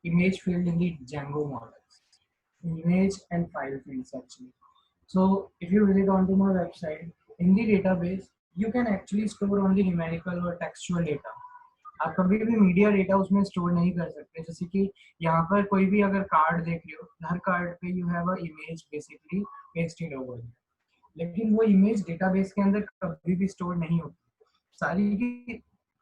image field in the Django models, image and file fields actually. So if you visit onto my website, in the database, you can actually store only numerical or textual data. आप कभी भी media data उसमें store नहीं कर सकते, जैसे कि यहाँ पर कोई भी अगर कार्ड देख रहे हो, हर कार्ड पे you have a image basically pasted over, लेकिन वो इमेज डेटाबेस के अंदर कभी भी स्टोर नहीं होती। सारी की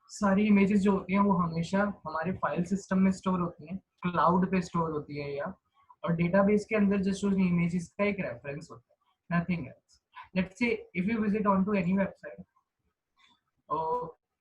सारी इमेजेस जो होती हैं वो हमेशा हमारे फाइल सिस्टम में स्टोर होती हैं, क्लाउड पे स्टोर होती है, या और डेटाबेस के अंदर जस्ट उस इमेजेस का एक रेफरेंस होता है, nothing else. Let's say if you visit on to any website,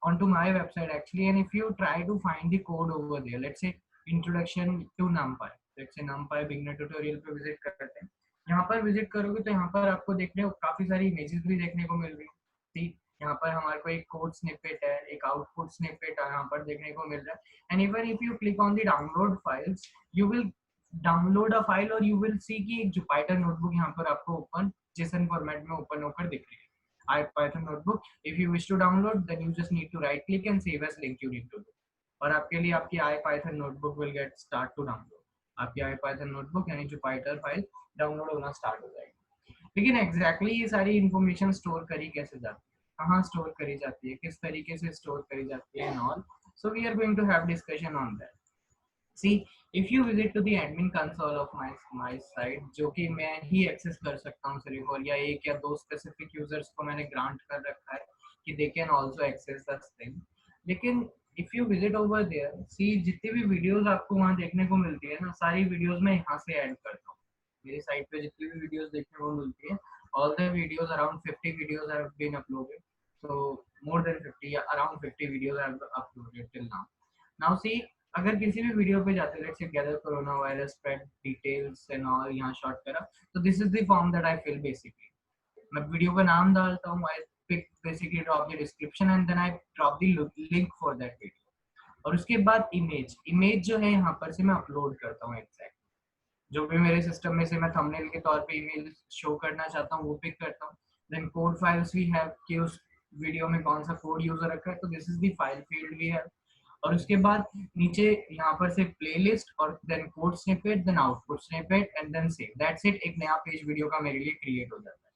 onto my website actually, and if you try to find the code over there, let's say introduction to numpy, let's say numpy beginner tutorial पे visit करते हैं, यहाँ पर visit करोगे तो यहाँ पर आपको देखने को काफी सारी इमेजेस भी देखने को मिल रही है। ठीक, यहाँ पर हमारे को एक कोड स्निपेट है, एक आउटपुट स्निपेट यहाँ पर देखने को मिल रहा है, and even if you click on the download files, you will download a file और यू विल सी कि एक जुपाइटर नोटबुक यहाँ पर आपको ओपन जेसन फॉर्मेट में ओपन होकर दिख रही है, IPython notebook. If you wish to download, then you just need to right click and save as link you need to do. और आपके लिए आपकी IPython notebook will get start to download. आपकी IPython notebook यानी जो Python file download होना start हो जाएगी। लेकिन एग्जैक्टली ये सारी इंफॉर्मेशन स्टोर करी कैसे जाती है, कहाँ स्टोर करी जाती है, किस तरीके से स्टोर करी जाती है and all, so we are going to have discussion on that. See, if you visit to the admin console of my site, जो कि मैं ही एक्सेस कर सकता हूँ सिर्फ, और या एक या दो स्पेसिफिक यूजर्स को मैंने ग्रांट कर रखा है कि they can also access this thing. लेकिन if you visit over there, see जितनी भी वीडियोस आपको वहाँ देखने को मिलती है ना, सारी वीडियोस मैं यहाँ से ऐड करता हूँ। मेरी साइट पे जितनी भी वीडियोस देखने को मिलती है, all the videos around 50 videos have been uploaded, so more than 50 या around 50 videos I have uploaded till now. Now see, अगर किसी भी वीडियो पे जाते हैं, let's say gather corona virus spread details and all, यहाँ शॉर्ट करा, तो this is the form that I fill basically. मैं वीडियो का नाम डालता हूँ, I pick basically drop the description and then I drop the link for that video, और उसके बाद इमेज जो है यहाँ पर से मैं अपलोड करता हूँ एग्जैक्ट, जो भी मेरे सिस्टम में से मैं थंबनेल के तौर पे इमेज शो करना चाहता हूँ वो पिक करता हूँ। Then code files we have कि उस वीडियो में कौन सा कोड यूजर रखा है, तो this is the file field we have. और उसके बाद नीचे यहाँ पर से प्लेलिस्ट और then code snippet, then output snippet and then save, that's it. एक नया पेज वीडियो का मेरे लिए क्रिएट हो जाता है।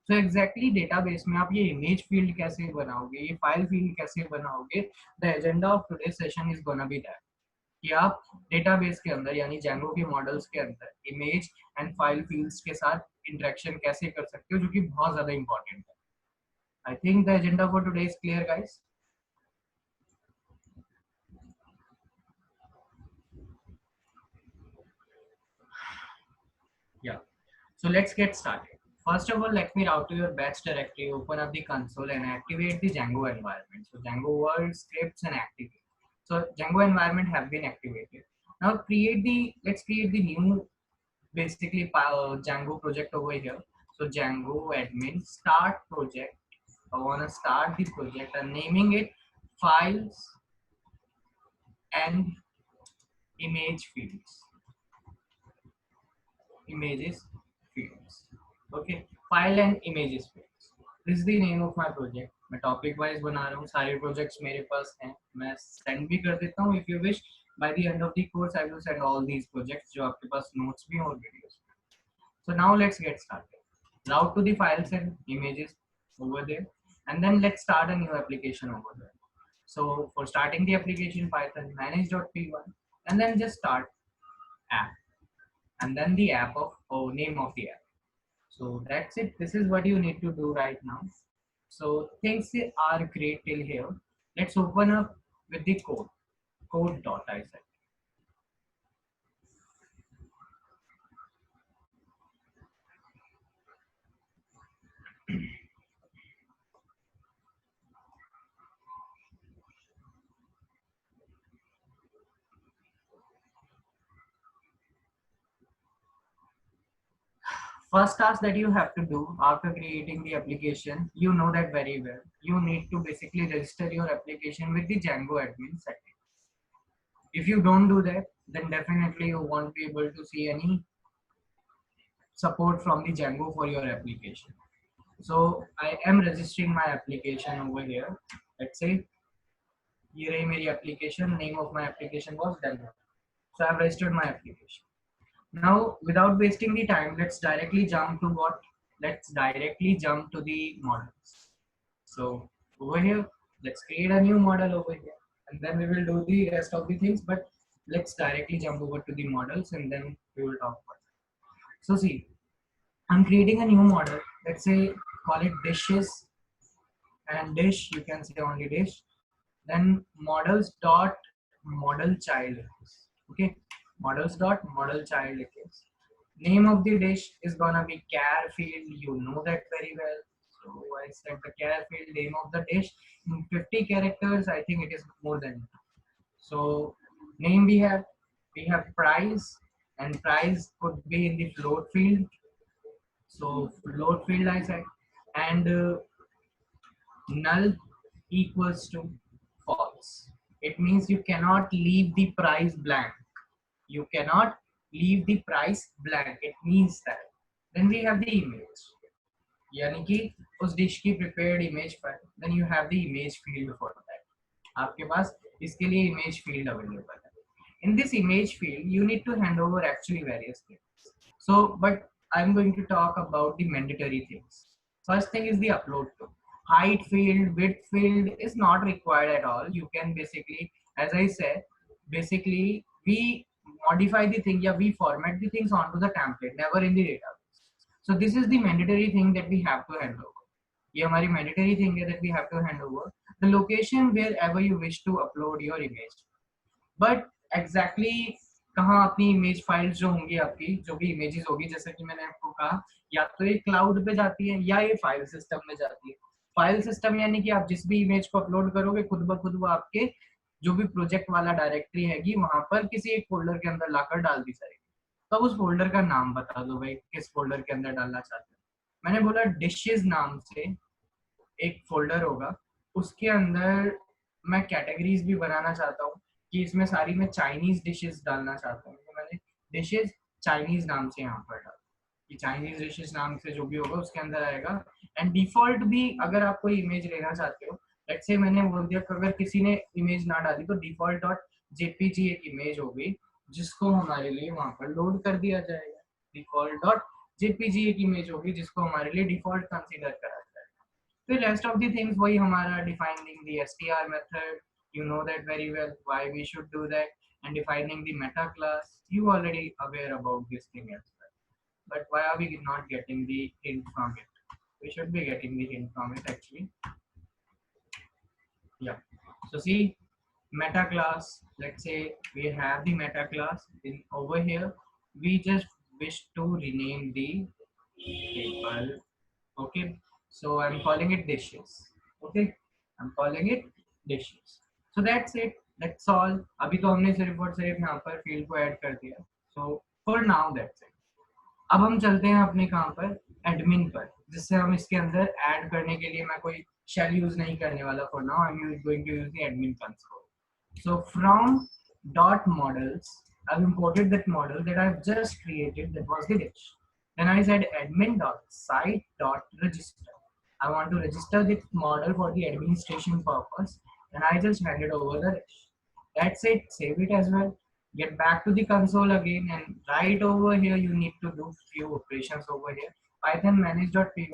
सो एग्जैक्टली डेटाबेस में आप ये इमेज फील्ड कैसे बनाओगे, ये फाइल फील्ड कैसे बनाओगे, the agenda of today session is gonna B that, कि आप डेटाबेस के अंदर यानी Django के मॉडल्स के अंदर इमेज एंड फाइल फील्ड्स के साथ इंटरेक्शन कैसे कर सकते हो, जो कि बहुत ज्यादा इंपॉर्टेंट है। I think the agenda for today is clear guys. Yeah, so let's get started. First of all, let me route to your batch directory, open up the console and activate the Django environment. So Django world scripts and activate. So Django environment have been activated. Now let's create the new basically Django project over here. So Django admin start project. I want to start the project and naming it files and image fields. Images fields. Okay, file and images fields. This is the name of my project. मैं topic wise बना रहा हूँ, सारे projects मेरे पास हैं, मैं send भी कर देता हूँ। If you wish by the end of the course I will send all these projects, जो आपके पास नोट्स भी और videos. So now let's get started. Route to the files and images over there, and then let's start a new application over there. So for starting the application, Python manage.py, and then just start app, and then the app of name of the app. So that's it. This is what you need to do right now. So things are great till here. Let's open up with the code. Code dot I said. First task that you have to do after creating the application, you know that very well. You need to basically register your application with the Django admin setting. If you don't do that, then definitely you won't be able to see any support from the Django for your application. So I am registering my application over here. Let's say ये रही मेरी application. Name of my application was Django. So I've registered my application. Now, without wasting the time, let's directly jump to what? Let's directly jump to the models. So over here, let's create a new model over here, and then we will do the rest of the things. But let's directly jump over to the models, and then we will talk about it. So see, I'm creating a new model. Let's say call it dishes, and dish. You can say only dish. Then models dot model child it is. Okay, models dot model child it is. Name of the dish is gonna be care field. You know that very well. So I said the care field name of the dish in 50 characters. I think it is more than enough. So name we have price, and price could be in the float field. So float field I said, and null equals to false. It means you cannot leave the price blank. You cannot leave the price blank. It means that. Then we have the image. यानी कि उस dish की prepared image file. Then you have the image field for that. आपके पास इसके लिए image field available है. In this image field, you need to hand over actually various things. So, but I'm going to talk about the mandatory things. First thing is the upload to. Height field, width field is not required at all. You can basically, as I said, basically we modify the thing, yeah, we format the things onto the template, never in the database. So this is the mandatory thing that we have to hand over. ये हमारी mandatory thing है that we have to hand over the location wherever you wish to upload your image. But exactly कहाँ अपनी image files जो होंगी, आपकी जो भी इमेजेस होगी, जैसे कि मैंने आपको कहा, या तो ये क्लाउड पे जाती है या ये फाइल सिस्टम में जाती है. फाइल सिस्टम यानी कि आप जिस भी इमेज को अपलोड करोगे खुद ब खुद वो आपके जो भी प्रोजेक्ट वाला डायरेक्टरी हैगी वहां पर किसी एक फोल्डर के अंदर लाकर डाल दी जाएगी. तो अब उस फोल्डर का नाम बता दो भाई, किस फोल्डर के अंदर डालना चाहते हो. मैंने बोला डिशेज नाम से एक फोल्डर होगा, उसके अंदर मैं कैटेगरीज भी बनाना चाहता हूँ कि इसमें सारी मैं चाइनीज डिशेस डालना चाहता हूँ. तो मैंने डिशेस चाइनीज नाम से यहाँ पर डाला कि चाइनीज डिशेस नाम से जो भी होगा उसके अंदर आएगा. एंड डिफॉल्ट भी अगर आप कोई इमेज लेना चाहते हो, लेट्स से मैंने बोल दिया कि अगर किसी ने इमेज ना डाली तो डिफॉल्ट डॉट जेपीजी एक इमेज होगी जिसको हमारे लिए वहां पर लोड कर दिया जाएगा. डिफॉल्ट डॉट जेपीजी एक इमेज होगी जिसको हमारे लिए डिफॉल्ट कंसीडर करा जाएगा. फिर रेस्ट ऑफ द थिंग्स वही हमारा defining the STR method. You know that very well why we should do that, and defining the meta class. You already aware about this thing as well, but why are we not getting the hint from it? We should be getting the hint from it actually. Yeah, so see, meta class, let's say we have the meta class. In over here we just wish to rename the table. Okay, so I'm calling it dishes. Okay, I'm calling it dishes. So that's it. That's all. अभी तो हमने सिर्फ और सिर्फ यहाँ पर field को add कर दिया. So for now that's it. अब हम चलते हैं अपने कहाँ पर, एडमिन पर, जिससे हम इसके अंदर ऐड करने के लिए मैं कोई शेल यूज नहीं करने वाला. For now I am going to use the admin console. So from dot models, I've imported that model that I've just created. That was the dish. Then I said admin dot site dot register. I want to register this model for the administration purpose, and I just handed over the dish. That's it. Save it as well. Get back to the console again, and right over here you need to do few operations over here. Python manage.py,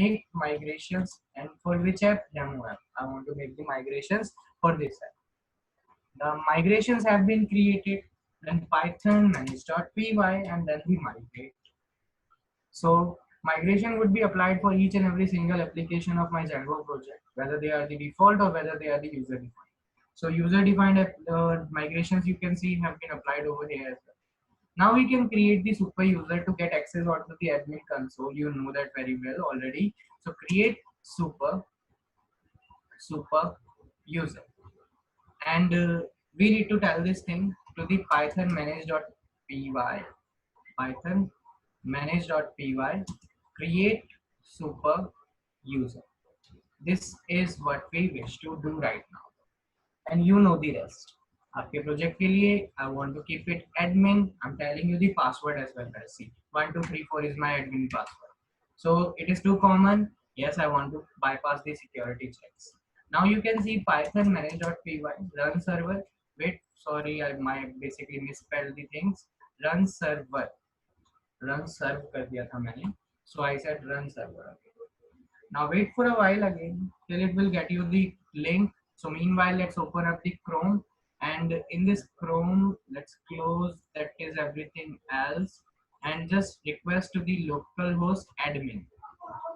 make migrations, and for which app? Demo app. I want to make the migrations for this app. The migrations have been created, then Python manage.py, and then we migrate. So migration would be applied for each and every single application of my Django project, whether they are the default or whether they are the user defined. So user defined migrations you can see have been applied over here as well. Now we can create the super user to get access onto the admin console. You know that very well already. So create super user, and we need to tell this thing to the python manage.py, python manage.py, create super user. This is what we wish to do right now, and you know the rest. आपके project के लिए I want to keep it admin. I'm telling you the password as well. Guys, see, 1234 is my admin password. So it is too common. Yes, I want to bypass the security checks. Now you can see python manage.py run server. wait, sorry, I my basically misspelled the things. Run server, run serve कर दिया था मैंने, so I said run server. Now wait for a while again till it will get you the link. So meanwhile, let's open up the Chrome, and in this Chrome, let's close that is everything else and just request to the localhost admin.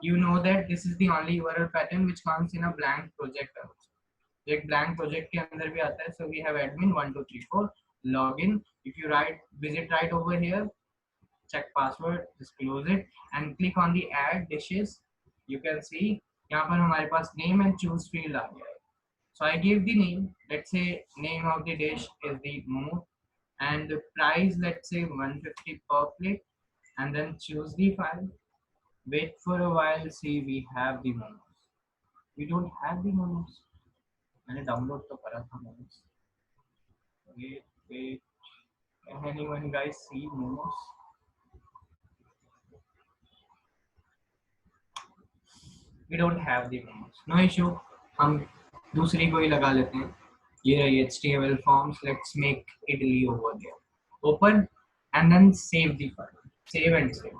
You know that this is the only URL pattern which comes in a blank project also. एक blank project के अंदर भी आता है. So we have admin 1 2 3 4 login. If you visit right over here, check password, just close it and click on the add dishes. You can see यहाँ पर हमारे पास name and choose field आ गया है. So I give the name. Let's say name of the dish is the momo and the price, let's say 150 per plate, and then choose the file. Wait for a while. See, we have the momos. We don't have the momos. मैंने download तो करा था momos. Wait. Anyone guys see momos? We don't have the momos. No issue. हम दूसरी कोई लगा लेते हैं. ये रही HTML forms. Let's make idli over there. Open and then save the file. Save and save.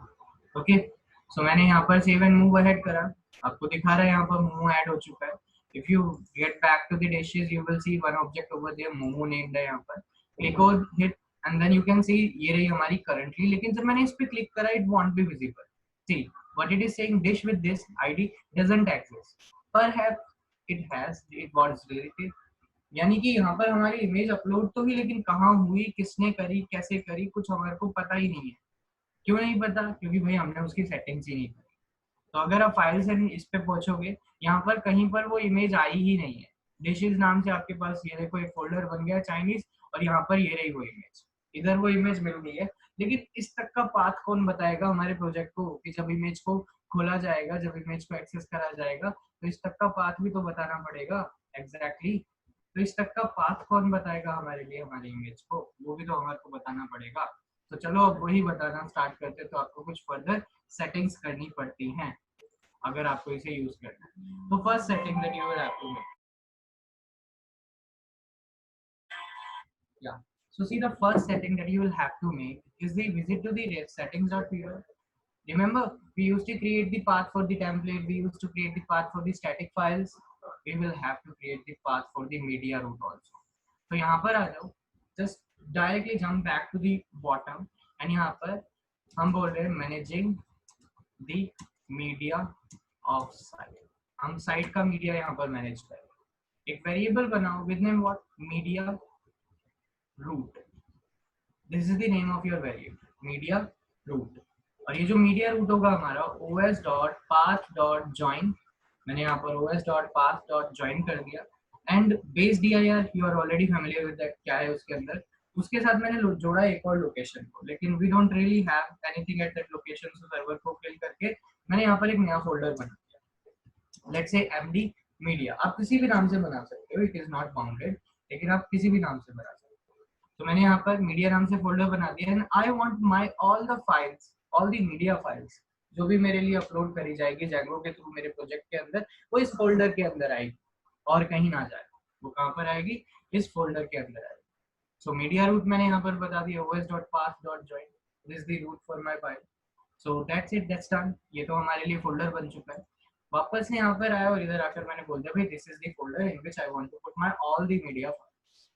Okay. So मैंने यहाँ पर save and move ahead करा. आपको दिखा रहा है यहाँ पर momo add हो चुका है. If you get back to the dishes, you will see one object over there, momo named है यहाँ पर. Click on hit and then you can see ये रही हमारी currently. लेकिन जब मैंने इस पे click करा, it won't be visible. See what it is saying, dish with this ID doesn't exist. Perhaps it has, it was deleted. यानी कि यहाँ पर हमारी इमेज अपलोड तो हुई लेकिन कहाँ हुई, किसने करी, कैसे करी, कुछ हमारे को पता ही नहीं है. क्यों नहीं पता? क्योंकि भाई हमने उसकी सेटिंग्स ही नहीं करी. तो अगर आप फाइल्स एंड इस पे पहुंचोगे, यहाँ पर कहीं पर वो इमेज आई ही नहीं है. डिशेज नाम से आपके पास ये देखो एक फोल्डर बन गया चाइनीज और यहाँ पर ये रही वो इमेज. इधर वो इमेज मिल गई है लेकिन इस तक का पाथ कौन बताएगा हमारे प्रोजेक्ट को कि जब इमेज को खोला जाएगा, जब इमेज को एक्सेस करा जाएगा तो इस तक का पाथ भी तो बताना पड़ेगा. एग्जैक्टली. तो इस तक का पाथ कौन बताएगा हमारे लिए, हमारी इमेज को? वो भी तो हमारे को बताना पड़ेगा. तो चलो अब वही बताना स्टार्ट करते. तो आपको कुछ फर्दर सेटिंग्स करनी पड़ती हैं अगर आपको इसे यूज करना है. तो first setting that you will have to make, yeah, so see the first setting that you will have to make is the visit to the settings.py. Remember we used to create the path for the template, we used to create the path for the static files. We will have to create the path for the media route also. तो यहाँ पर आ जाओ, just directly jump back to the bottom and यहाँ पर हम बोल रहे हैं managing the media of site. हम साइट का मीडिया यहाँ पर मैनेज करें. एक वेरिएबल बनाओ with name what, media root. This is the name of your variable, media root. और ये जो मीडिया रूट होगा हमारा os.path.join, मैंने यहाँ पर os.path.join कर दिया. And base dir you are already familiar with that. क्या है उसके अंदर? उसके साथ मैंने जोड़ा एक और लोकेशन को, लेकिन we don't really have anything at that location. So server को फिल करके मैंने यहाँ पर एक नया फोल्डर बना दिया. Let's say md media. आप किसी भी नाम से बना सकते हो, इट इज नॉट बाउंडेड, लेकिन आप किसी भी नाम से बना सकते हो. तो मैंने यहाँ पर मीडिया नाम से फोल्डर बना दिया and I want my all the files, all the media files जो भी मेरे लिए अपलोड करी जाएगी जैंगो के थ्रू मेरे प्रोजेक्ट के अंदर, वो इस फोल्डर के अंदर आएगी और कहीं ना जाए. वो कहाँ पर आएगी? इस फोल्डर के अंदर आएगी. सो मीडिया रूट मैंने यहाँ पर बता दिया os.path.join. This is the root for my file. So that's it, that's done. ये तो हमारे लिए फोल्डर बन चुका है. वापस से यहाँ पर आया और इधर आकर मैंने बोल दिया भाई this is the folder in which I want to put my all the media files.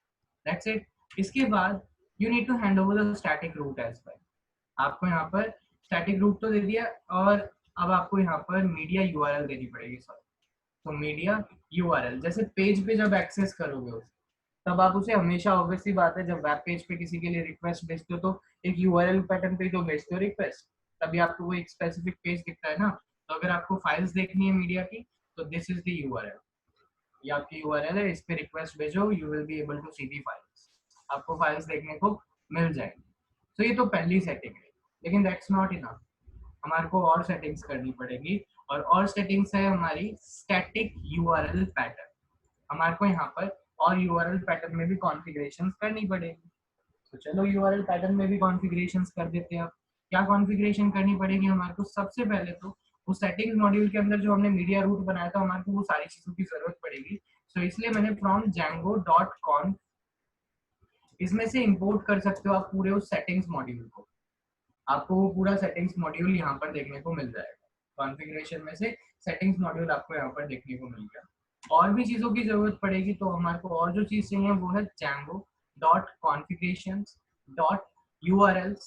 That's it. इसके बाद you need to hand over the static root as well. आपको यहाँ पर स्टैटिक रूट तो दे दिया और अब आपको यहाँ पर मीडिया यूआरएल देनी पड़ेगी. सॉरी, तो मीडिया यूआरएल जैसे पेज पे जब एक्सेस करोगे उसे, तब आप उसे हमेशा ऑब्वियसली बात है जब वेब पेज पे किसी के लिए रिक्वेस्ट भेजते हो तो एक यूआरएल पैटर्न पे तो भेजते हो रिक्वेस्ट, तभी आपको वो एक स्पेसिफिक पेज दिखता है ना. तो अगर आपको फाइल्स देखनी है मीडिया की तो दिस इज द यूआरएल. ये आपकी यूआरएल है, इस पे रिक्वेस्ट भेजो, you will be able to see the files. आपको फाइल्स देखने को मिल जाएंगी. तो ये तो पहली सेटिंग है, लेकिन दैट्स नॉट इनफ. हमारे को और सेटिंग्स करनी पड़ेगी और सेटिंग्स है हमारी स्टैटिक यूआरएल पैटर्न. हमारे को यहाँ पर और यूआरएल पैटर्न में भी कॉन्फ़िगरेशंस करनी पड़ेगी. तो चलो यूआरएल पैटर्न में भी कॉन्फ़िगरेशंस कर देते हैं. अब क्या कॉन्फ़िगरेशन करनी पड़ेगी हमारे को? सबसे पहले तो उस सेटिंग्स मॉड्यूल के अंदर जो हमने मीडिया रूट बनाया था हमारे को वो सारी चीजों की जरूरत पड़ेगी. सो इसलिए मैंने फ्रॉम django.conf इसमें से इंपोर्ट कर सकते हो आप पूरे उस सेटिंग्स मॉड्यूल को। आपको वो पूरा सेटिंग्स मॉड्यूल यहाँ पर देखने को मिल जाएगा। कॉन्फ़िगरेशन में से सेटिंग्स मॉड्यूल आपको यहाँ पर देखने को मिल गया। और भी चीज़ों की ज़रूरत पड़ेगी तो हमारे को और जो चीज़ चाहिए वो है Django dot configurations dot URLs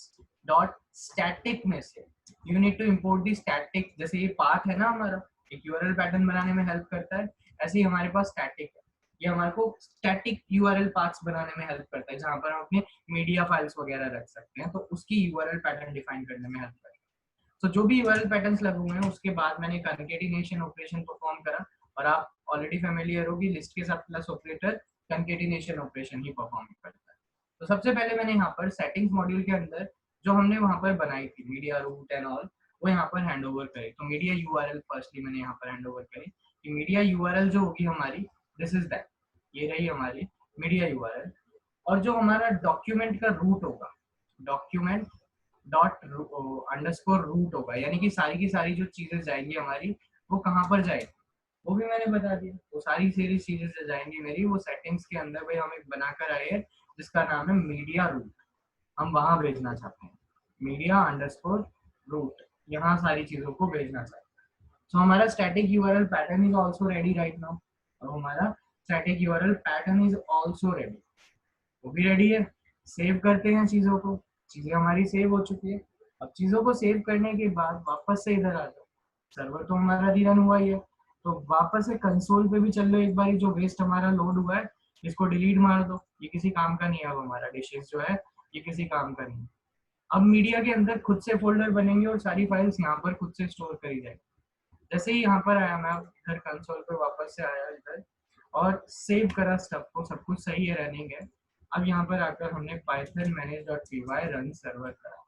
dot static में से you need to import the static. जैसे ये पाथ है ना हमारा, एक URL पैटर्न बनाने में हेल्प करता है, ऐसे ही हमारे पास स्टैटिक है, ये हमारे को स्टैटिक URL पाथ्स बनाने में हेल्प करता है, जहाँ पर हम अपने मीडिया फाइल्स वगैरह रख सकते हैं, तो उसकी URL पैटर्न डिफाइन करने में हेल्प करता है। तो जो भी URL पैटर्न्स लगे हुए हैं उसके बाद मैंने कंकेटिनेशन ऑपरेशन परफॉर्म करा, और आप ऑलरेडी फेमिलियर हो कि लिस्ट के साथ प्लस ऑपरेटर कंकेटिनेशन ऑपरेशन ही परफॉर्म करता है। तो सबसे पहले मैंने यहाँ पर सेटिंग्स मॉड्यूल के अंदर जो हमने वहाँ पर बनाई थी मीडिया रूट एंड ऑल, वो यहाँ पर हैंड ओवर करी। तो मीडिया URL फर्स्टली मैंने यहाँ पर हैंड ओवर करी कि मीडिया URL जो होगी हमारी, दिस इज दैट, ये रही हमारी मीडिया URL। और जो हमारा डॉक्यूमेंट का रूट होगा, डॉक्यूमेंट डॉट अंडरस्कोर रूट होगा, यानी कि सारी की सारी जो चीजें जाएंगी हमारी वो कहाँ पर जाएगी वो भी मैंने बता दिया। वो सारी चीजें जो जाएंगी मेरी वो सेटिंग्स के अंदर भाई हम एक बनाकर आए हैं जिसका नाम है मीडिया रूट, हम वहां भेजना चाहते हैं, मीडिया अंडरस्कोर रूट, यहाँ सारी चीजों को भेजना चाहते हैं। सो हमारा static URL pattern is also ready right now, और हमारा static URL pattern is also ready, वो भी रेडी है। सेव करते हैं चीज़ों को, चीज़ें हमारी सेव हो चुकी है। अब चीज़ों को सेव करने के बाद वापस से इधर आ जाओ, सर्वर तो हमारा रीरन हुआ ही है, तो वापस से कंसोल पे भी चल लो एक बार, जो वेस्ट हमारा लोड हुआ है इसको डिलीट मार दो, ये किसी काम का नहीं है। अब हमारा डिशेस जो है ये किसी काम का नहीं है। अब मीडिया के अंदर खुद से फोल्डर बनेंगे और सारी फाइल्स यहाँ पर खुद से स्टोर करी जाएगी। जैसे ही यहाँ पर आया मैं इधर कंसोल पे वापस से आया इधर और सेव करा स्टफ को, सब कुछ सही है, रनिंग है। अब यहाँ पर आकर हमने python manage.py run server करा।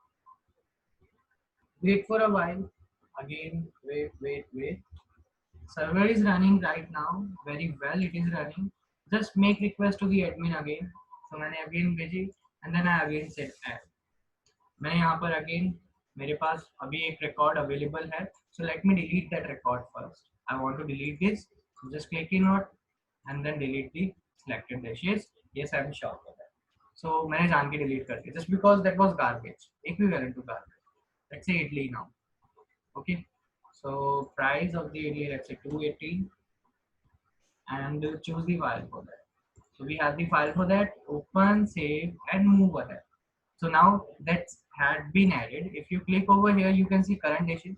Wait for a while, again wait, server is running right now, very well it is running, just make request to the admin again। so मैंने again भेजी and then I again said add। मैं यहाँ पर again मेरे पास अभी एक record available है, so let me delete that record first. I want to delete this, just click in note and then delete the selected dishes. Yes I am sure for that. So मैंने जान के delete कर दिया just because that was garbage, equivalent to garbage. Let's say idli now, okay. So price of the idli let's say 280 and choose the file for that। so we have the file for that, open, save and move ahead। so now that had been added, if you click over here you can see current dishes।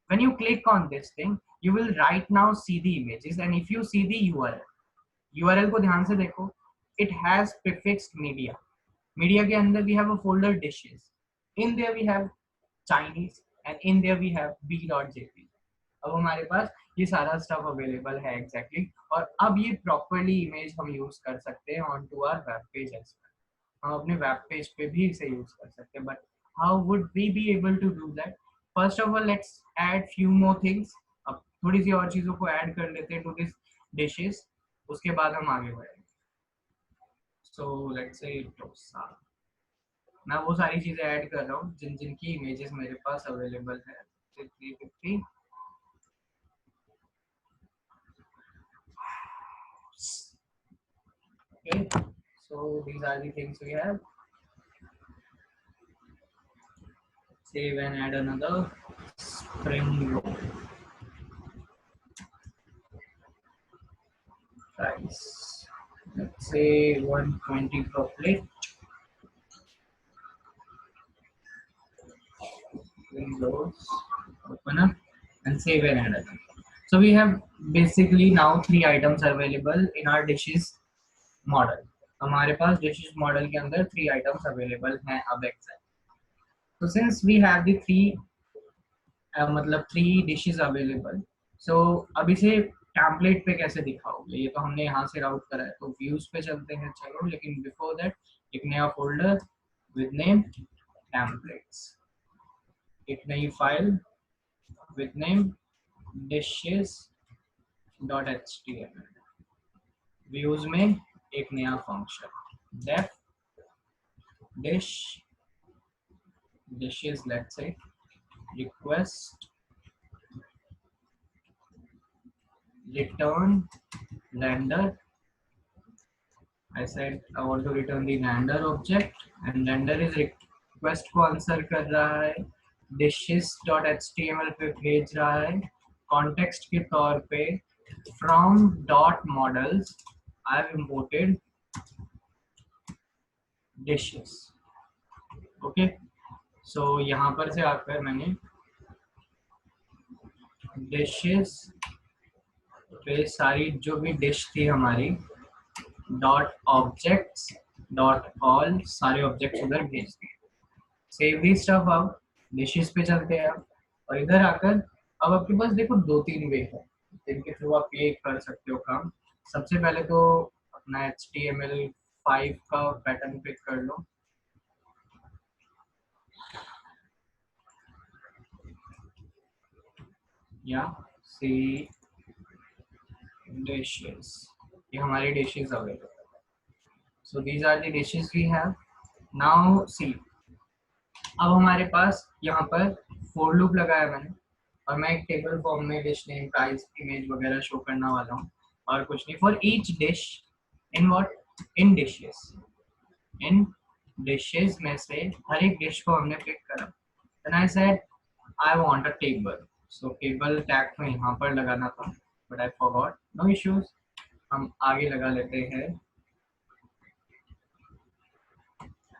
when you click on this thing you will right now see the images, and if you see the URL को ध्यान से देखो, it has prefixed media। media के अंदर we have a folder dishes, in there we have Chinese and in there we have b.jpg। अब हमारे पास ये सारा स्टफ अवेलेबल है एग्जैक्टली और अब ये प्रॉपरली इमेज हम यूज कर सकते हैं on to our web page as well. हम अपने वेब पेज पे भी इसे यूज कर सकते हैं, but how would we be able to do that? First of all let's add few more things. अब थोड़ी सी और चीजों को ऐड कर लेते हैं टू दिस डिशेस, उसके बाद हम आगे बढ़ेंगे। सो लेट्स से डोसा, मैं वो सारी चीजें ऐड कर रहा हूँ जिनकी इमेजेस मेरे पास अवेलेबल है। 350 okay, so these are the things we have। save and add another spring roll price, let's say 120 per plate, spring rolls, open up and save and add another। so we have basically now 3 items available in our dishes model। हमारे पास dishes model के अंदर 3 items available हैं अब exact। so since we have the 3 मतलब 3 dishes available, so अब इसे template पे कैसे दिखाओगे? ये तो हमने यहाँ से राउट करा है, तो व्यूज पे चलते हैं चलो, लेकिन बिफोर दैट एक नया फोल्डर विद नेम टेम्पलेट्स, एक नई file with name dishes.html, views में एक नया function def dish dishes, let's say request return render I said I want to return the render object and render is request को answer कर रहा है, dishes.html पे भेज रहा है, context के तौर पे from dot models I have imported dishes. Okay so यहाँ पर से आकर मैंने डिशेस पे सारी जो भी डिश थी हमारी डॉट ऑब्जेक्ट्स डॉट ऑल सारे ऑब्जेक्ट्स उधर भेज दिए. Save the stuff out, dishes पे चलते हैं आप और इधर आकर अब आपके पास देखो दो तीन वे है जिनके थ्रू आप ये कर सकते हो काम. सबसे पहले तो अपना HTML5 का पैटर्न पिक कर लो. या सी dishes, ये हमारी dishes available. So these are the dishes we have. Now see, अब हमारे पास यहाँ पर for loop लगाया मैंने और मैं एक टेबल फॉर्म में डिश नेम प्राइस इमेज वगैरह शो करने वाला हूँ और कुछ नहीं. For each dish in what in dishes में से हर एक डिश को हमने पिक करा. Then I said I want a table. So table tag तो यहाँ पर लगाना था but I forgot. No issues, हम आगे लगा लेते हैं.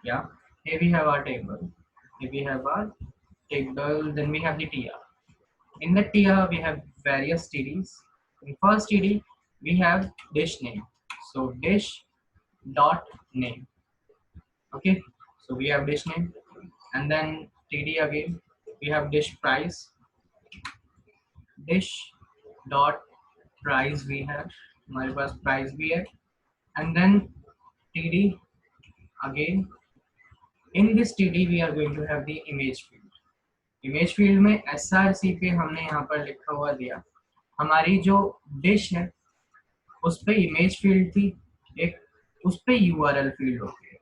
Yeah, here we have our table. Here we have our table. Then we have the TR. In the TR, we have various TDs. In first TD, we have dish name. So dish dot name. Okay. So we have dish name, and then TD again. We have dish price. Dish dot price we have. हमारे पास price भी है. And then TD again. In this TD, we are going to have the image field. Image field में SRC पे हमने यहाँ पर लिखा हुआ दिया हमारी जो डिश है उस पे इमेज फील्ड थी एक, उस पे URL फील्ड होती है.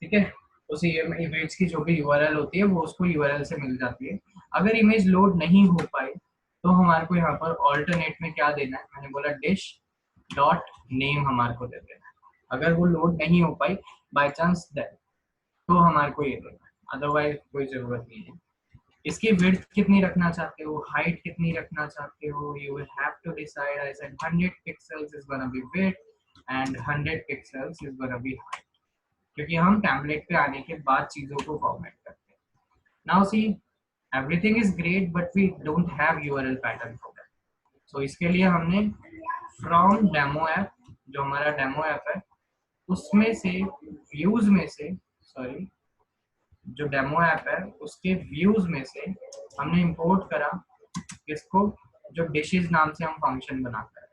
ठीक है, उस इमेज की जो भी URL होती है वो उसको URL से मिल जाती है. अगर इमेज लोड नहीं हो पाई तो हमारे को यहाँ पर ऑल्टरनेट में क्या देना है, मैंने बोला डिश डॉट नेम हमारे को दे देना है. अगर वो लोड नहीं हो पाई बाई चांस तो हमारे को ये देना है, अदरवाइज कोई जरूरत नहीं है. इसकी विड्थ कितनी रखना चाहते हो, हाइट कितनी रखना चाहते हो, you will have to decide. I said 100 pixels is gonna be width and 100 pixels is gonna be height, क्योंकि हम टेम्पलेट पे आने के बाद चीजों को फॉर्मेट करते हैं. Now see everything is great but we don't have URL pattern for that. So इसके लिए हमने फ्रॉम डेमो ऐप, जो हमारा डेमो ऐप है उसमें से व्यूज में से सॉरी जो डेमो ऐप है उसके व्यूज में से हमने इंपोर्ट करा इसको, जो डिशेस नाम से हम फंक्शन बनाते हैं.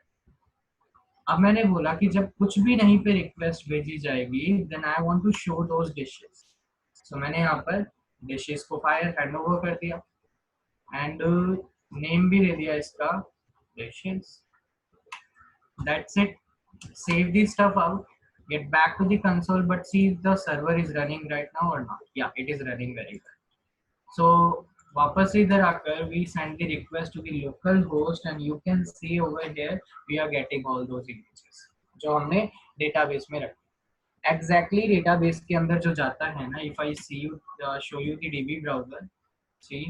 अब मैंने बोला कि जब कुछ भी नहीं पे रिक्वेस्ट भेजी जाएगी then I want to show those dishes. So मैंने यहाँ पर डिशेस को फाइल हैंड ओवर कर दिया एंड नेम भी दे दिया इसका dishes. That's it. Save the stuff out, get back to the console, but see if the server is running right now or not. Yeah, it is running very well. So वापस से इधर आकर we send the request to the local host and you can see over here we are getting all those images जो हमने database में रखा. Exactly database के अंदर जो जाता है ना, if I see you show you the DB browser, see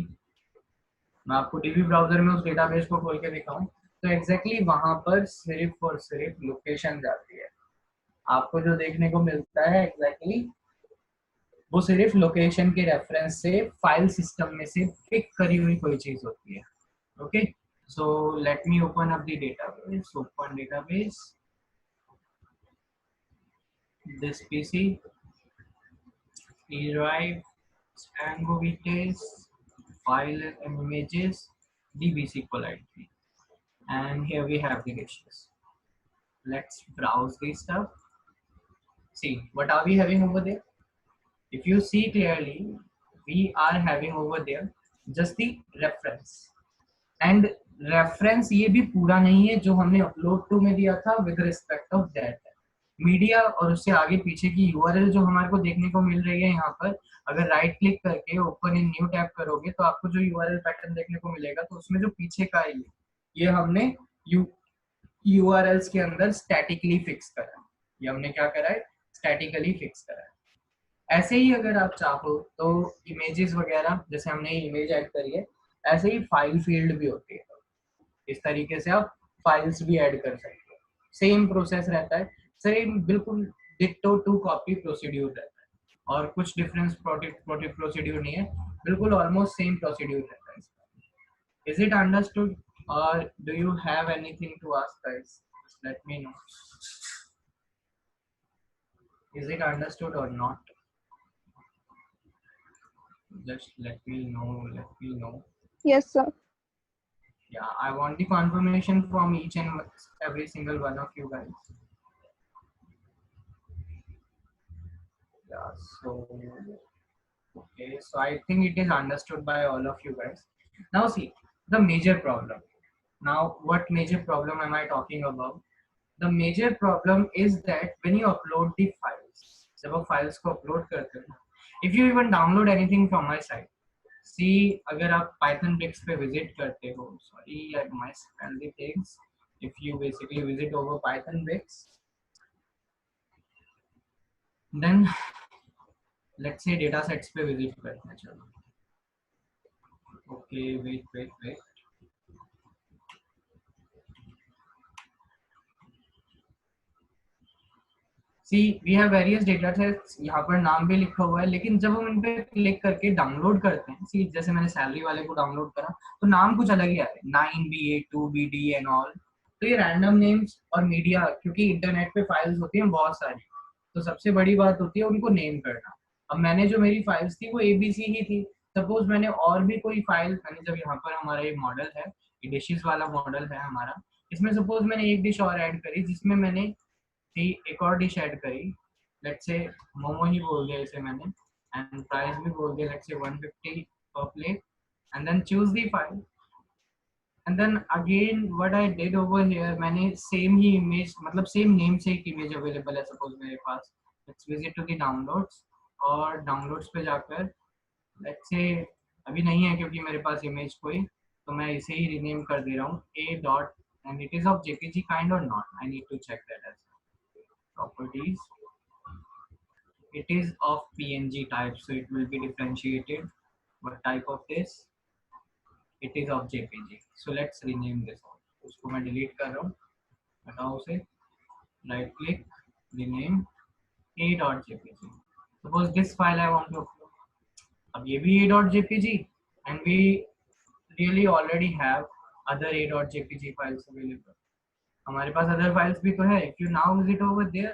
मैं आपको DB browser में उस database को खोल के दिखाऊं तो exactly वहां पर सिर्फ और सिर्फ लोकेशन जाती है. आपको जो देखने को मिलता है एग्जैक्टली वो सिर्फ लोकेशन के रेफरेंस से फाइल सिस्टम में से पिक करी हुई कोई चीज होती है. Okay, so let me open up the database. Open database, this PC drive Tango Vitesse file and images dbc politely, and here we have the dishes. Let's browse this stuff. See what are we having over there. If you see clearly, we are having over there just the reference, and reference ये भी पूरा नहीं है जो हमने upload to में दिया था with respect of that media, और उससे आगे पीछे की URL जो हमारे को देखने को मिल रही है यहाँ पर. अगर राइट क्लिक करके ओपन इन न्यू टैब करोगे तो आपको जो URL पैटर्न देखने को मिलेगा तो उसमें जो पीछे का है ये हमने URLs के अंदर स्टैटिकली फिक्स करा. ये हमने क्या करा है, स्टैटिकली फिक्स करा है। ऐसे ही अगर आप चाहो तो इमेजेस वगैरह, जैसे हमने इमेज ऐड करी है, ऐसे ही फाइल फील्ड भी होती है, इस तरीके से आप फाइल्स भी ऐड कर सकते हो। सेम प्रोसेस रहता है, सेम बिल्कुल डिट्टो टू कॉपी प्रोसीड्यूर रहता है, और कुछ डिफरेंस प्रोसीड्यूर नहीं है, बिल्कुल ऑलमोस्ट सेम प्रोसीड्यूर रहता है इसका। इज इट अंडरस्टूड, और do you have anything to ask guys? Just let me know, is it understood और not? Just let me know, let me know. Yes, sir. Yeah, I want the confirmation from each and every single one of you guys. Yeah, so okay, so I think it is understood by all of you guys. Now see the major problem. Now what major problem am I talking about? The major problem is that when you upload the files, जब आप files को upload करते हो, if you even download anything from my site, see अगर आप Python Bricks पे visit करते हो, sorry I might spell the things, if you basically visit over Python Bricks, then let's say data sets पे visit करते हैं, चलो, okay, wait. See we have various data sets, यहाँ पर नाम भी लिखा हुआ है, लेकिन जब हम इन पे क्लिक करके डाउनलोड करते हैं, सी जैसे मैंने सैलरी वाले को डाउनलोड करा तो नाम कुछ अलग ही आ रहा है, 9BA 2BD एंड ऑल। तो ये रैंडम नेम्स और मीडिया, क्योंकि इंटरनेट पे फाइल्स होती हैं बहुत सारी, तो सबसे बड़ी बात होती है उनको नेम करना। अब मैंने जो मेरी फाइल्स थी वो ABC ही थी, सपोज मैंने और भी कोई फाइल, मैंने जब यहाँ पर हमारा ये मॉडल है, ये डिशेस वाला मॉडल है हमारा, इसमें सपोज मैंने एक डिश और ऐड करी, जिसमें मैंने एक और डिश ऐड करी, लेट्स से मोमो ही बोल दिया इसे मैंने, एंड प्राइस भी बोल दिया let's say 150 per plate, and then choose the file, and then again what I did over here, मैंने सेम ही इमेज, मतलब सेम नेम से एक इमेज अवेलेबल है सपोज मेरे पास, let's visit to the downloads, और डाउनलोड्स पे जाकर लेट्स से अभी नहीं है क्योंकि मेरे पास इमेज कोई, तो मैं इसे ही रीनेम कर दे रहा हूँ a dot, and it is of JPG kind or not, I need to check that as properties. It is of PNG type, so it will be differentiated. What type of this? It is of JPG. So let's rename this. उसको मैं delete कर रहा हूँ, हटाओ उसे, right click, rename a.jpg. Suppose this file I want to upload. अब ये भी a.jpg, and we really already have other a.jpg files available. हमारे पास other files भी तो है. If you now visit over there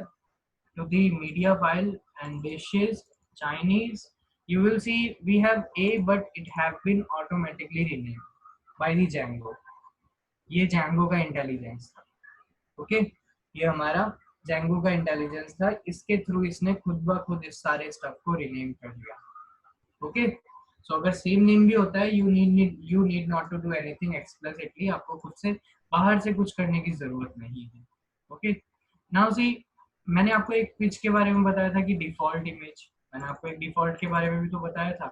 to the media file and dishes Chinese, you will see we have a, but it have been automatically renamed by the Django. ये Django का intelligence था, okay, ये हमारा Django का intelligence था, इसके through इसने खुद ब खुद इस सारे स्टफ को रिनेम कर दिया, ओके। सो अगर सेम नेम भी होता है, you need not to do anything explicitly, आपको खुद से बाहर से कुछ करने की जरूरत नहीं है, ओके। नाउ सी, मैंने आपको एक पिच के बारे में बताया था कि डिफॉल्ट इमेज, मैंने आपको एक डिफॉल्ट के बारे में भी तो बताया था।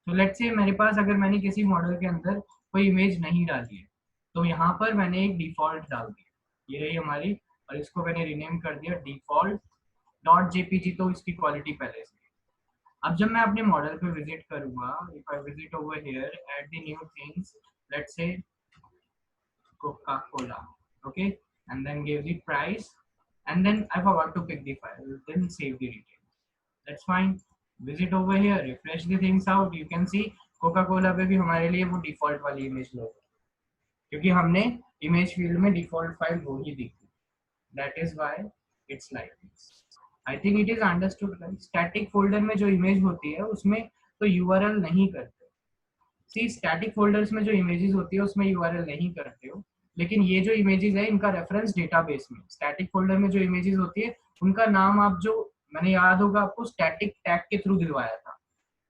तो लेट्स से मेरे पास अगर मैंने किसी मॉडल के अंदर कोई इमेज नहीं डाली है, तो यहाँ पर मैंने एक डिफॉल्ट डाल दिया, ये रही हमारी, और इसको मैंने रिनेम कर दिया डिफॉल्ट डॉट जेपीजी, तो इसकी क्वालिटी पहले से। अब जब मैं अपने मॉडल पे विजिट करूंगा, if I visit over here at the new things, let's say Coca-Cola, okay, and then give the price, and then I forgot to pick the file, then save the details. That's fine. Visit over here, refresh the things out. You can see Coca-Cola पे भी हमारे लिए वो default वाली image लो, क्योंकि हमने image field में default file वो ही दी थी. That is why it's like this. I think it is understood. Static folder में जो इमेज होती है उसमें तो URL नहीं करते. सी स्टैटिक फोल्डर्स में जो इमेजेस होती है उसमें यूआरएल नहीं करते हो, लेकिन ये जो इमेजेस है इनका रेफरेंस डेटाबेस में, स्टैटिक फोल्डर में जो इमेजेस होती है उनका नाम आप जो, मैंने याद होगा आपको स्टैटिक टैग के थ्रू दिलवाया था,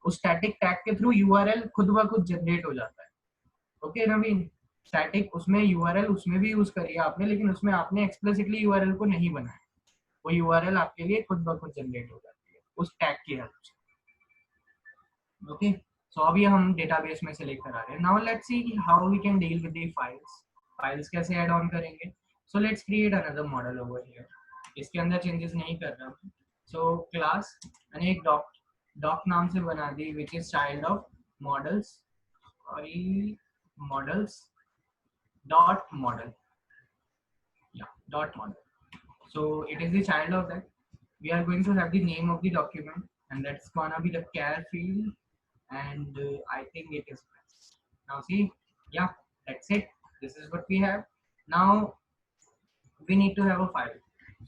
उस स्टैटिक टैग के थ्रू यूआरएल खुद ब खुद जनरेट हो जाता है, ओके नवीन। स्टैटिक उसमें यूआरएल उसमें भी यूज करिए आपने, लेकिन उसमें आपने एक्सप्लिसिटली यूआरएल को नहीं बनाया, वो यूआरएल आपके लिए खुद ब खुद जनरेट हो जाती है उस टैग की हेल्प से, ओके। सो अभी हम डेटाबेस में से लेकर आ रहे हैं। Now let's see how we can deal with the files, files कैसे ऐड ऑन करेंगे। So let's create another model over here, इसके अंदर चेंजेस नहीं कर रहा मैं। सो क्लास मैंने एक डॉक डॉक नाम से बना the which is child of models, sorry models dot model, या dot model. So it is the child of that. We are going to have the name of the document, and that's gonna be the char field, and I think it is best. Now see, yeah, that's it. This is what we have. Now we need to have a file.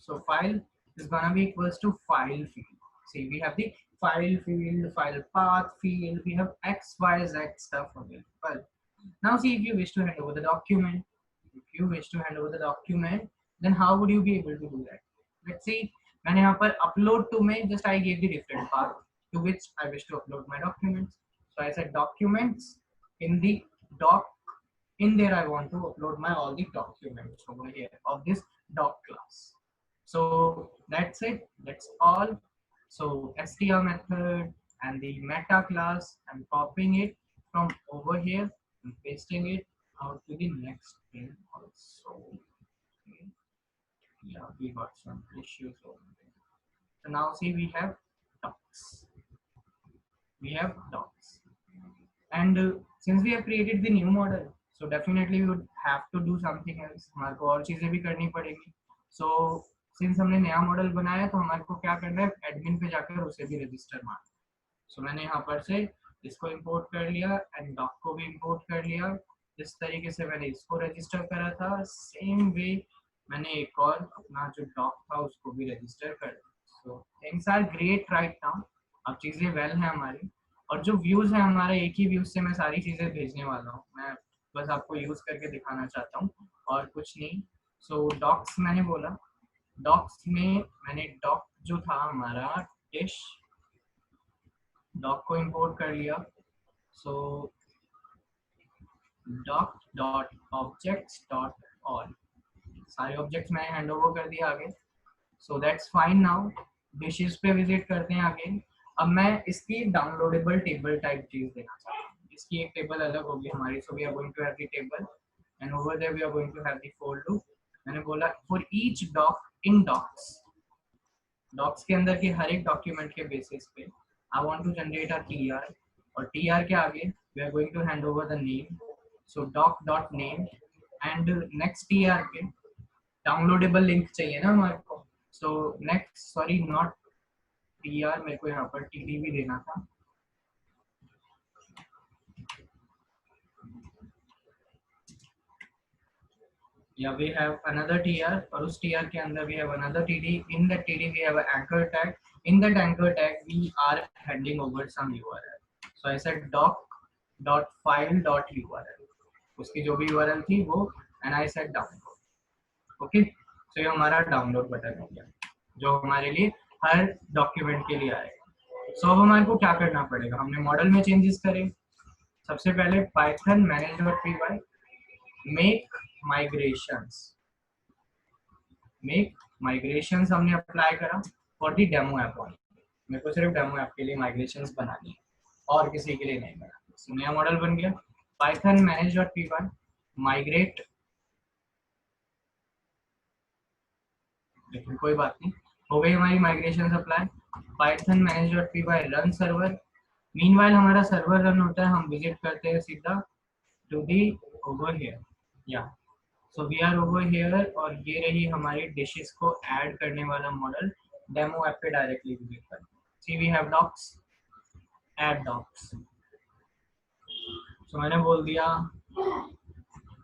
So file is gonna be equals to file field. See, we have the file field, file path field. We have X, Y, Z stuff available. Now see, if you wish to hand over the document, if you wish to hand over the document, then how would you be able to do that? Let's see. मैंने यहाँ पर upload to में just I gave the different path to which I wish to upload my documents. So I said documents in the doc. In there I want to upload my all the documents over here of this doc class. So that's it. That's all. So str method and the meta class, I'm copying it from over here and pasting it out to the next thing also. Okay. Yeah, we got some issues over there. So now see, we have docs. We have docs. And since we have created the new model, so definitely we would have to do something else. हमारे को और चीजें भी करनी पड़ेगी. So since हमने नया model बनाया तो हमारे को क्या करना है, एडमिन पे जाकर उसे भी रजिस्टर मारना. सो मैंने यहाँ पर से इसको इंपोर्ट कर लिया एंड डॉक को भी इंपोर्ट कर लिया. जिस तरीके से मैंने इसको रजिस्टर करा था, सेम वे मैंने एक और अपना जो डॉक था उसको भी रजिस्टर कर दिया. So things are great right now. अब चीज़ें वेल हैं हमारी, और जो व्यूज़ है हमारा, एक ही व्यूज से मैं सारी चीज़ें भेजने वाला हूँ. मैं बस आपको यूज़ करके दिखाना चाहता हूँ और कुछ नहीं. सो डॉक्स मैंने बोला, डॉक्स में मैंने डॉक जो था हमारा डिश, डॉक को इंपोर्ट कर लिया. So doc dot objects dot all, सारे ऑब्जेक्ट्स मैंने हैंड ओवर कर दिया आगे. So that's fine. Now dishes पे विजिट करते हैं आगे. अब मैं इसकी डाउनलोडेबल टेबल टाइप चीज देना चाहता हूँ. इसकी एक टेबल अलग होगी हमारी. So we are going to have the table and over there we are going to have the for loop. मैंने बोला for each doc in docs, docs के अंदर के हर एक डॉक्यूमेंट के बेसिस पे I want to generate a TR, और टीआर के आगे we are going to hand over the name. So doc dot name and next TR पे डाउनलोडेबल लिंक चाहिए ना हमारे को. So next, sorry not TR, मेरे को यहाँ पर टीडी भी देना था. या वी हैव अनदर टीआर, और उस टीआर के अंदर we have another TD. In that TD we have anchor tag. In that anchor tag we are handing over some URL. So I said doc dot file dot URL, उसकी जो भी URL थी वो, and I said download. Okay, so ये हमारा download button हो गया जो हमारे लिए हर डॉक्यूमेंट के लिए आएगा. सो अब हमारे को क्या करना पड़ेगा, हमने मॉडल में चेंजेस करे. सबसे पहले पाइथन manage.py मेक माइग्रेशंस हमने अप्लाई करा फॉर द डेमो ऐप. मेरे को सिर्फ डेमो ऐप के लिए माइग्रेशंस बनानी है और किसी के लिए नहीं बनानी. so, नया मॉडल बन गया. पाइथन manage.py माइग्रेट, लेकिन कोई बात नहीं, हो गई हमारी migration apply. Python manage.py run server. Meanwhile हमारा सर्वर रन होता है, हम विजिट करते हैं सीधा to the over here. Yeah so we are over here, और ये रही हमारी डिशेस को ऐड करने वाला मॉडल. डेमो ऐप पे डायरेक्टली विजिट करते हैं. See we have docs, add docs. So मैंने बोल दिया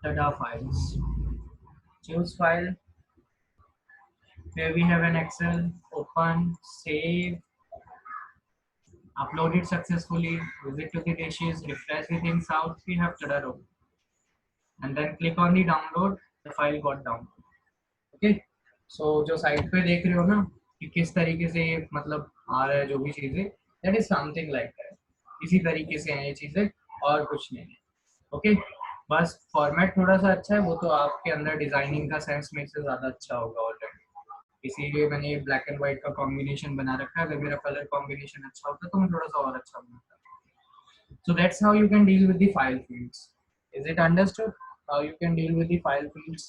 data files, choose file. Here we have an Excel, open, save, upload it successfully, visit to the dishes, refresh the things out, we have Tadaro. And then click on the download, the file got downloaded. Okay, so जो site पे देख रहे हो ना कि किस तरीके से ये मतलब आ रहा है जो भी चीजें, that is something like that. इसी तरीके से हैं ये चीजें और कुछ नहीं है. ओके, बस फॉर्मेट थोड़ा सा अच्छा है, वो तो आपके अंदर डिजाइनिंग का सेंस मेरे से ज्यादा अच्छा होगा ऑलरेडी, इसीलिए मैंने ये ब्लैक एंड व्हाइट का कॉम्बिनेशन बना रखा है. अगर मेरा कलर कॉम्बिनेशन अच्छा होता तो मैं थोड़ा सा और अच्छा बनाता. So that's how you can deal with the file fields. Is it understood how you can deal with the file fields?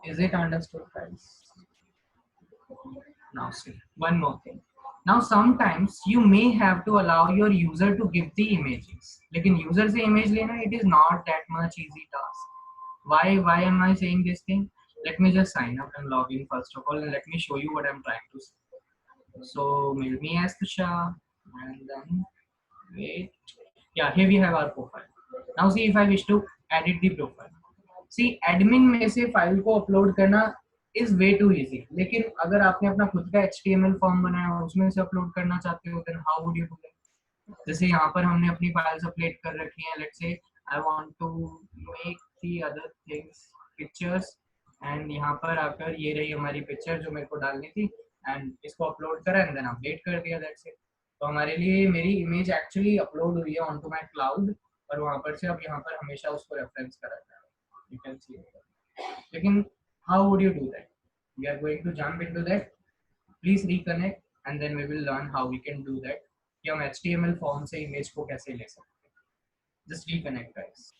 Is it understood, guys? Now see, one more thing. Now sometimes you may have to allow your user to give the images. लेकिन user से image लेना, it is not that much easy task. Why am I saying this thing? Let me just sign up and log in first of all, and let me show you what I'm trying to say. So mail me as Tushar, and then wait. Yeah, here we have our profile. Now see if I wish to edit the profile. See admin में से file को upload करना is way to easy, लेकिन अगर आपने अपना खुद का HTML फॉर्म बनाया हो उसमें से अपलोड करना चाहते हो then how would you do that? जैसे यहाँ पर हमने अपनी फाइल्स अपलोड कर रखी हैं, let's say I want to make the other things pictures, and यहाँ पर आकर ये रही हमारी पिक्चर जो मेरे को डालनी थी, एंड इसको अपलोड करा एंड देन अपडेट कर दिया, दैट्स इट। तो हमारे लिए मेरी इमेज एक्चुअली अपलोड हुई है ऑन टू माई क्लाउड, और वहाँ पर से अब यहाँ पर हमेशा उसको रेफरेंस करा जाए, यू कैन सी। लेकिन how would you do that? We are going to jump into that. Please reconnect and then we will learn how we can do that, कि हम HTML फॉर्म से इमेज को कैसे ले सकते हैं। Just reconnect guys.